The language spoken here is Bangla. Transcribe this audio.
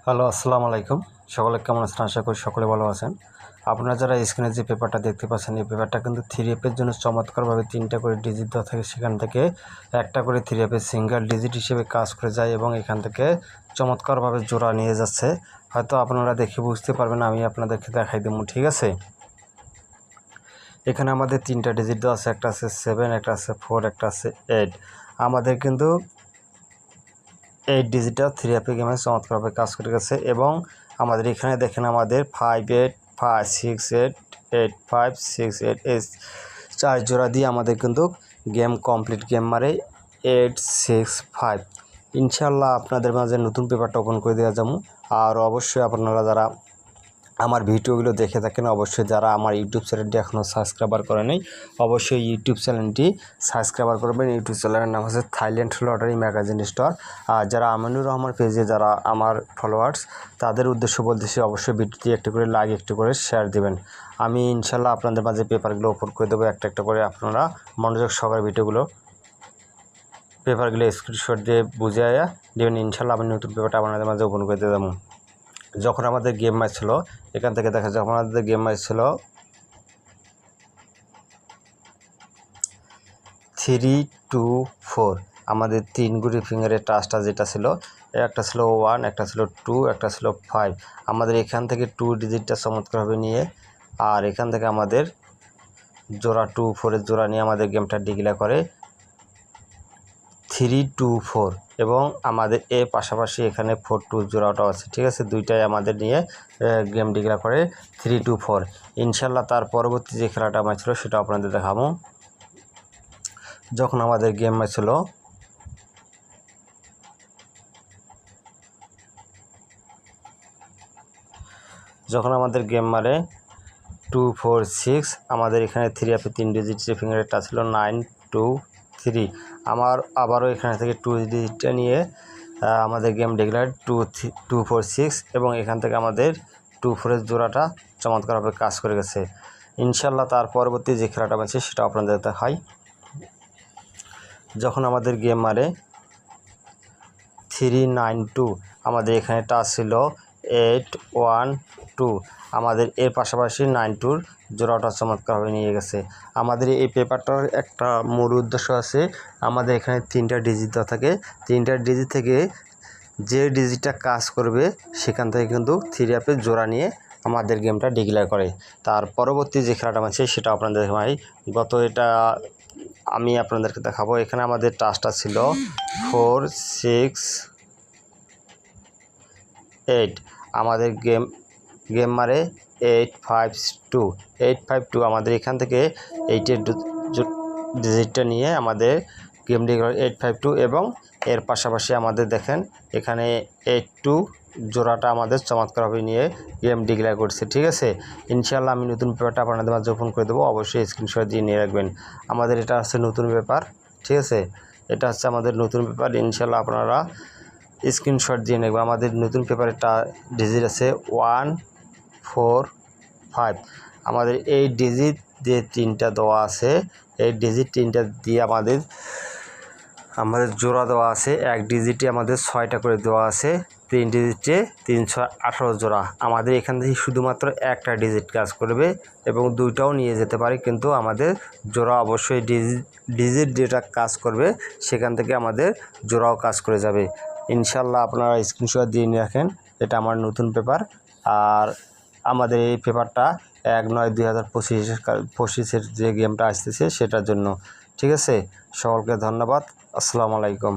হ্যালো, আসসালামু আলাইকুম। সকলে কেমন আছেন? আশা করি সকলে ভালো আছেন। আপনারা যারা স্ক্রিনে যে পেপারটা দেখতে পাচ্ছেন, এই পেপারটা কিন্তু 3F এর জন্য চমৎকারভাবে 3টা করে ডিজিট দেওয়া থাকে। সেখান থেকে একটা করে 3F এর সিঙ্গেল ডিজিট হিসেবে কাজ করে যায় এবং এখান থেকে চমৎকারভাবে জোড়া নিয়ে যাচ্ছে। হয়তো আপনারা দেখে বুঝতে পারবেন, আমি আপনাদেরকে দেখাই দেবো, ঠিক আছে? এখানে আমাদের 3টা ডিজিট দেওয়া আছে, একটা আছে 7, একটা আছে 4, একটা আছে 8। আমাদের কিন্তু 8 ডিজিটটা 3F গেমে চমৎকারভাবে কাজ করে গেছে এবং আমাদের এখানে দেখেন আমাদের 5, 8, 5, 6, 8, 8, 5, 6, 8 এই 4 জোড়া দিয়ে আমাদের কিন্তু গেম কমপ্লিট গেম মারে 8, 6, 5। ইনশাল্লাহ আপনাদের মাঝে নতুন পেপারটা ওপেন করে দেওয়া যাবো। আর অবশ্যই আপনারা যারা আমার ভিডিওগুলো দেখে থাকেন, অবশ্যই যারা আমার ইউটিউব চ্যানেলটি এখনও সাবস্ক্রাইবার করে নেই, অবশ্যই ইউটিউব চ্যানেলটি সাবস্ক্রাইবার করবেন। ইউটিউব চ্যানেলের নাম হচ্ছে থাইল্যান্ড লটারি ম্যাগাজিন স্টোর। আর যারা আমিনুর রহমান পেজে যারা আমার ফলোয়ার্স, তাদের উদ্দেশ্য বলতেছি অবশ্যই ভিডিওটি একটু করে লাইক, একটু করে শেয়ার দেবেন। আমি ইনশাল্লাহ আপনাদের মাঝে পেপারগুলো ওপেন করে দেবো একটা একটা করে। আপনারা মনোযোগ সহকারে পেপারগুলো স্ক্রিনশট দিয়ে বুঝিয়ে দেবেন। ইনশাল্লাহ আমি নতুন পেপারটা আপনাদের মাঝে ওপেন করে দেবো। যখন আমাদের গেম ম্যাচ ছিল, এখান থেকে দেখা যায় যখন আমাদের গেম ম্যাচ ছিল 3, 2, 4, আমাদের 3 গুড়ি ফিঙ্গারের টাচটা যেটা ছিল, একটা ছিল 1, একটা ছিল 2, একটা ছিল 5। আমাদের এখান থেকে 2 ডিজিটটা চমৎকারভাবে নিয়ে আর এখান থেকে আমাদের জোড়া 2, 4-এর জোড়া নিয়ে আমাদের গেমটা ডিক্লেয়ার করে 3, 2, 4 এবং আমাদের এর পাশাপাশি এখানে 4, 2 জোড়াটাও আছে, ঠিক আছে? দুইটাই আমাদের নিয়ে গেম ডিক্লেয়ার করে 3, 2, 4। ইনশাল্লাহ তার পরবর্তী যে খেলাটা ম্যাচ ছিল সেটা আপনাদের দেখাবো। যখন আমাদের গেম ম্যাচ ছিল মারে 2, 4, 6, আমাদের এখানে 3F 3 ডিজিট ফিঙ্গারের টাচ ছিল 9, 2, 3। আবারও এখানে থেকে 2 ডিজিটটা নিয়ে আমাদের গেম ডিক্লেয়ার 2, 4, 6 এবং এখান থেকে আমাদের 2, 4-এর জোড়াটা চমৎকারভাবে কাজ করে গেছে। ইনশাল্লাহ তার পরবর্তী যে খেলাটা আছে সেটা আপনাদের দেখাই। যখন আমাদের গেম মারে 3, 9, 2, আমাদের এখানে টাচ ছিল 8, 1, 2। আমাদের এর পাশাপাশি 9, 2-র জোড়াটা চমৎকারভাবে নিয়ে গেছে। আমাদের এই পেপারটার একটা মূল উদ্দেশ্য আছে, আমাদের এখানে 3টা ডিজিট দেওয়া থাকে। 3টা ডিজিট থেকে যে ডিজিটটা কাজ করবে সেখান থেকে কিন্তু 3F জোড়া নিয়ে আমাদের গেমটা ডিক্লেয়ার করে। তার পরবর্তী যে খেলাটা আছে সেটা আপনাদের দেখাই। এটা আমি আপনাদেরকে দেখাবো। এখানে আমাদের টাচটা ছিল 4, 6, 8। আমাদের গেম মারে 8, 5, 2, 8, 5, 2। আমাদের এখান থেকে 8-এর ডিজিটটা নিয়ে আমাদের গেম ডিক্লেয়ার 8, 5, 2 এবং এর পাশাপাশি আমাদের দেখেন এখানে 8, 2 জোড়াটা আমাদের চমৎকারভাবে নিয়ে গেম ডিক্লেয়ার করছে, ঠিক আছে? ইনশাল্লাহ আমি নতুন পেপারটা আপনাদের মাঝে ওপেন করে দেবো, অবশ্যই স্ক্রিনশট দিয়ে নিয়ে রাখবেন। আমাদের এটা হচ্ছে নতুন পেপার, ঠিক আছে? এটা হচ্ছে আমাদের নতুন পেপার। ইনশাল্লাহ আপনারা স্ক্রিনশট দিয়ে নেবেন। আমাদের নতুন পেপারেরটা ডিজিট আছে 1, 4, 5। আমাদের এই ডিজিট যে 3টা দেওয়া আছে, এই ডিজিট 3টা দিয়ে আমাদের জোড়া দেওয়া আছে। এক ডিজিটে আমাদের 6টা করে দেওয়া আছে, 3 ডিজিটে 3, 6, 18 জোড়া। আমাদের এখান থেকে শুধুমাত্র একটা ডিজিট কাজ করবে এবং 2টাও নিয়ে যেতে পারে, কিন্তু আমাদের জোড়া অবশ্যই ডিজিট যেটা কাজ করবে সেখান থেকে আমাদের জোড়াও কাজ করে যাবে। ইনশাল্লাহ আপনারা স্ক্রিনশট দিয়ে নিয়ে রাখেন। এটা আমার নতুন পেপার। আর আমাদের এই পেপারটা 1/9/2025-এর যে গেমটা আসতেছে সেটার জন্য, ঠিক আছে? সকলকে ধন্যবাদ। আসসালামু আলাইকুম।